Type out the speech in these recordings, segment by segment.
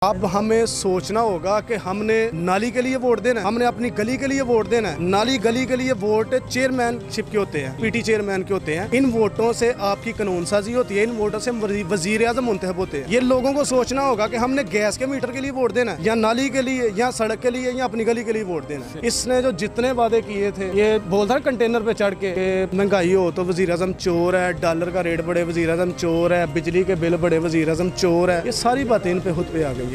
अब हमें सोचना होगा कि हमने नाली के लिए वोट देना है, हमने अपनी गली के लिए वोट देना है। नाली गली के लिए वोट चेयरमैनशिप के होते हैं, पीटी चेयरमैन के होते हैं। इन वोटों से आपकी कानून साजी होती है, इन वोटों से वजीर आजम मुंतखब होते हैं। ये लोगों को सोचना होगा कि हमने गैस के मीटर के लिए वोट देना है, या नाली के लिए, या सड़क के लिए, या अपनी गली के लिए वोट देना है। इसने जो जितने वादे किए थे, ये बोलता है कंटेनर पे चढ़ के महंगाई हो तो वजीर आजम चोर है, डॉलर का रेट बढ़े वजीर आजम चोर है, बिजली के बिल बढ़े वजीर आजम चोर है। ये सारी बातें इन पे खुद पे आ गई है।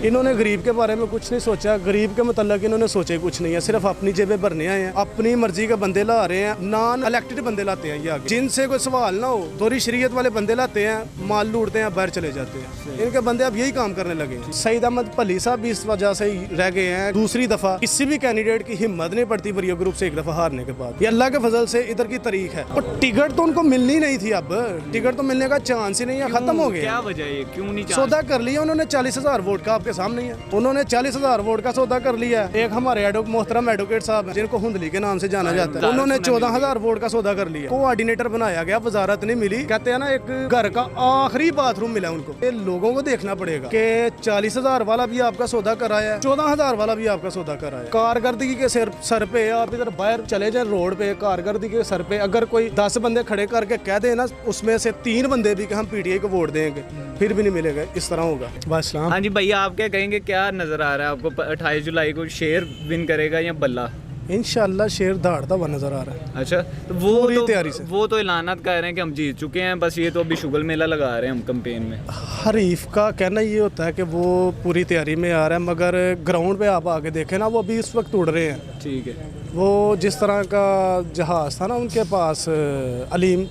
इन्होंने गरीब के बारे में कुछ नहीं सोचा, गरीब के मुतल्लिक इन्होंने सोचा ही कुछ नहीं है। सिर्फ अपनी जेबें भरने आए हैं, अपनी मर्जी के बंदे ला रहे हैं, नॉन इलेक्टेड बंदे लाते हैं। ये आगे जिनसे कोई सवाल ना हो, दोहरी शरीयत वाले बंदे लाते हैं, माल लूटते हैं, बाहर चले जाते हैं। इनके बंदे अब यही काम करने लगे। सईद अहमद भली साहब भी इस वजह से रह गए हैं। दूसरी दफा किसी भी कैंडिडेट की हिम्मत नहीं पड़ती वरीय ग्रुप से एक दफा हारने के बाद। ये अल्लाह के फजल से इधर की तारीख है। और टिकट तो उनको मिलनी नहीं थी, अब टिकट तो मिलने का चांस ही नहीं है, खत्म हो गया। क्या वजह है, क्यों नहीं? सौदा कर लिया उन्होंने 40,000 वोट का, आपके सामने है। उन्होंने 40,000 वोट का सौदा कर लिया है। एक हमारे मोहतरम एडवोकेट साहब जिनको हुंदली के नाम से जाना जाता है, उन्होंने 14,000 वोट का सौदा कर लिया। कोऑर्डिनेटर बनाया गया, वजारत नहीं मिली। कहते हैं ना, एक घर का आखिरी बाथरूम मिला उनको। ये लोगों को देखना पड़ेगा कि 40,000 वाला भी आपका सौदा कराया है, 14,000 वाला भी आपका सौदा कराया है। कारकर्दगी के सर पे आप इधर बाहर चले जाए रोड पे, कारकर्दगी के सर पे अगर कोई 10 बंदे खड़े करके कह दे ना, उसमें से 3 बंदे भी कि हम पीटीआई को वोट देंगे, फिर भी नहीं मिलेगा। इस तरह होगा। बस। हाँ जी भैया, आप क्या कहेंगे, क्या नजर आ रहा है आपको? 28 जुलाई को शेर विन करेगा या बल्ला? इंशाल्लाह शेर दहाड़ता हुआ नजर आ रहा है। अच्छा, तो वो तैयारी से वो तो ऐलानात कर रहे हैं कि हम जीत चुके हैं, बस ये तो अभी शुगल मेला लगा रहे हैं हम कैंपेन में। हरीफ का कहना ये होता है कि वो पूरी तैयारी में आ रहा है, मगर ग्राउंड पे आप आके देखें ना, वो अभी इस वक्त उड़ रहे हैं। ठीक है। वो जिस तरह का जहाज़ था ना उनके पास, अलीम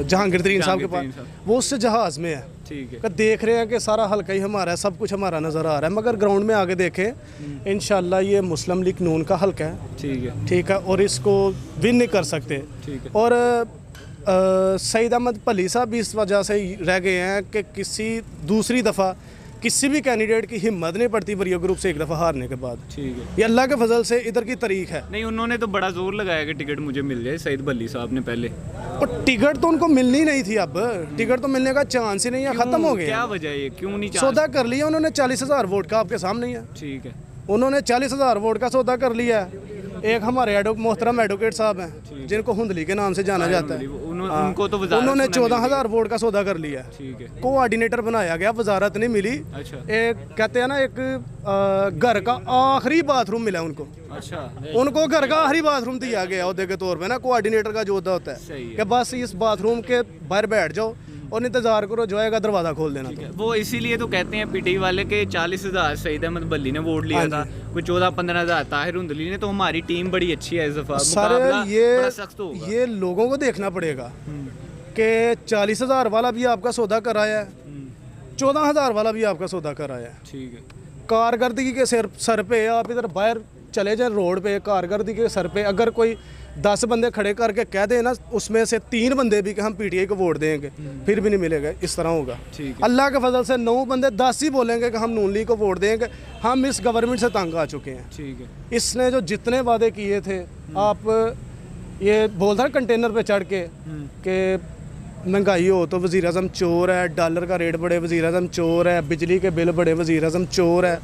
जहांगीर तरीन साहब के पास, वो उससे जहाज़ में है। ठीक है। देख रहे हैं कि सारा हल्का ही हमारा है, सब कुछ हमारा नज़र आ रहा है, मगर ग्राउंड में आगे देखें इंशाल्लाह ये मुस्लिम लीग नून का हल्का है। ठीक है। और इसको विन नहीं कर सकते। ठीक है। और सईद अहमद भली साहब भी इस वजह से रह गए हैं कि किसी दूसरी दफ़ा किसी भी कैंडिडेट की हिम्मत नहीं पड़ती वरीय ग्रुप से एक दफ़ा हारने के बाद। ठीक है। ये अल्लाह के फजल से इधर की तारीख है। नहीं, उन्होंने तो बड़ा जोर लगाया कि टिकट मुझे मिल जाए, सईद भली साहब ने पहले। और टिकट तो उनको मिलनी नहीं थी, अब टिकट तो मिलने का चांस ही नहीं है, खत्म हो गया। क्या वजह है, क्यों नहीं? सौदा कर लिया उन्होंने 40,000 वोट का, आपके सामने है। ठीक है। उन्होंने 40,000 वोट का सौदा कर लिया है। एक हमारे मोहतरम एडवोकेट साहब हैं जिनको हुंदली के नाम से जाना जाता है, उनको तो उन्होंने 14,000 वोट का सौदा कर लिया है। ठीक है। कोऑर्डिनेटर बनाया गया, वजारत नहीं मिली। अच्छा। एक कहते हैं ना, एक घर का आखिरी बाथरूम मिला उनको। अच्छा। उनको घर का आखिरी बाथरूम दिया गया अहदे के तौर पे ना, कोऑर्डिनेटर का जो होता है कि बस इस बाथरूम के बाहर बैठ जाओ और इंतजार करो, जो आएगा दरवाजा खोल देना। वो इसीलिए तो कहते हैं पीटीआई वाले के 40,000 सईद अहमद भली ने वोट लिया था, कोई 14-15,000 ताहिर हुंदली ने। तो हमारी टीम बड़ी अच्छी है इस दफा, मुकाबला बड़ा सख्त होगा। ये लोगों को देखना पड़ेगा कि 40,000 वाला भी आपका सौदा कराया है, 14,000 वाला भी आपका सौदा कराया है। ठीक है। कारकर्दगी के सर पे आप इधर बाहर चले जाए रोड पे, कारकर्दगी के सर पे अगर कोई 10 बंदे खड़े करके कह दे ना, उसमें से 3 बंदे भी कि हम पीटीआई को वोट देंगे, फिर भी नहीं मिलेगा। इस तरह होगा। अल्लाह के फजल से 9 बंदे 10 ही बोलेंगे कि हम नून लीग को वोट देंगे। हम इस गवर्नमेंट से तंग आ चुके हैं। ठीक है। इसने जो जितने वादे किए थे, आप ये बोलता है कंटेनर पे चढ़ के कि महंगाई हो तो वजीर आजम चोर है, डॉलर का रेट बढ़े वजीर आजम चोर है, बिजली के बिल बढ़े वजीर आजम चोर है।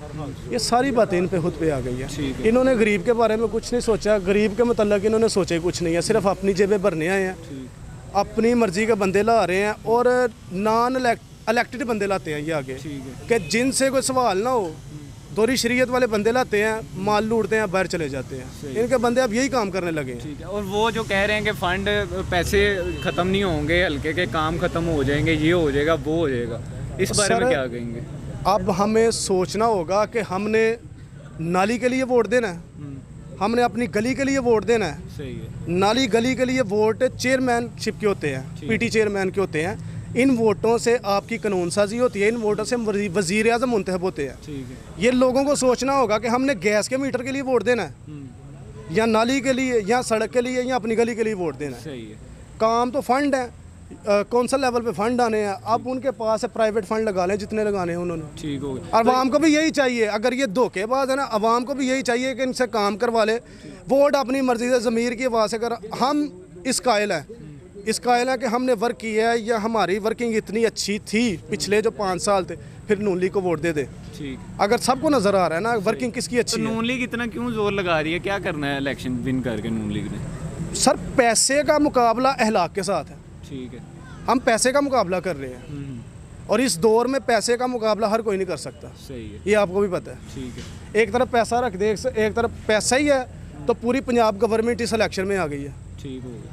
ये सारी बातें इन पे खुद पे आ गई है। इन्होंने गरीब के बारे में कुछ नहीं सोचा, गरीब के मुतल्लिक इन्होंने सोचा ही कुछ नहीं है। सिर्फ अपनी जेबें भरने आए हैं, अपनी मर्जी के बंदे ला रहे हैं, और नॉन इलेक्टेड बंदे लाते हैं ये आगे कि जिनसे कोई सवाल ना हो, दोहरी शरीयत वाले बंदे लाते हैं, माल लूटते हैं, बाहर चले जाते हैं। इनके बंदे अब यही काम करने लगे हैं। और वो जो कह रहे हैं कि फंड पैसे खत्म नहीं होंगे, हल्के के काम खत्म हो जाएंगे, ये हो जाएगा, वो हो जाएगा, इस बारे में क्या कहेंगे? अब हमें सोचना होगा कि हमने नाली के लिए वोट देना है, हमने अपनी गली के लिए वोट देना है। सही है। नाली गली के लिए वोट चेयरमैनशिप के होते हैं, पीटी चेयरमैन के होते हैं। इन वोटों से आपकी कानून साजी होती है, इन वोटों से वजीर आजम मुंतखब होते हैं। ठीक है। ये लोगों को सोचना होगा कि हमने गैस के मीटर के लिए वोट देना है, या नाली के लिए, या सड़क के लिए, या अपनी गली के लिए वोट देना है। सही है। काम तो फंड है, कौंसल लेवल पे फंड आने हैं, अब उनके पास है, प्राइवेट फंड लगा लें जितने लगाने हैं उन्होंने। ठीक हो गया। अवाम को भी यही चाहिए, अगर ये धोखेबाज है ना, अवाम को भी यही चाहिए कि इनसे काम करवा ले, वोट अपनी मर्जी से ज़मीर की आवाज़ से कर। हम इस कायल हैं, इस कायल है कि हमने वर्क किया है, या हमारी वर्किंग इतनी अच्छी थी पिछले जो 5 साल थे, फिर नून लीग को वोट दे दे। ठीक। अगर सबको नजर आ रहा है ना वर्किंग किसकी तो अच्छी है। नून लीग इतना क्यों जोर लगा रही है, क्या करना है इलेक्शन विन करके नून लीग ने? सर पैसे का मुकाबला अहलाक के साथ है। ठीक है। हम पैसे का मुकाबला कर रहे हैं और इस दौर में पैसे का मुकाबला हर कोई नहीं कर सकता। सही है। ये आपको भी पता है। ठीक है। एक तरफ पैसा रख दे, एक तरफ पैसा ही है तो पूरी पंजाब गवर्नमेंट इस इलेक्शन में आ गई है। ठीक हो गया।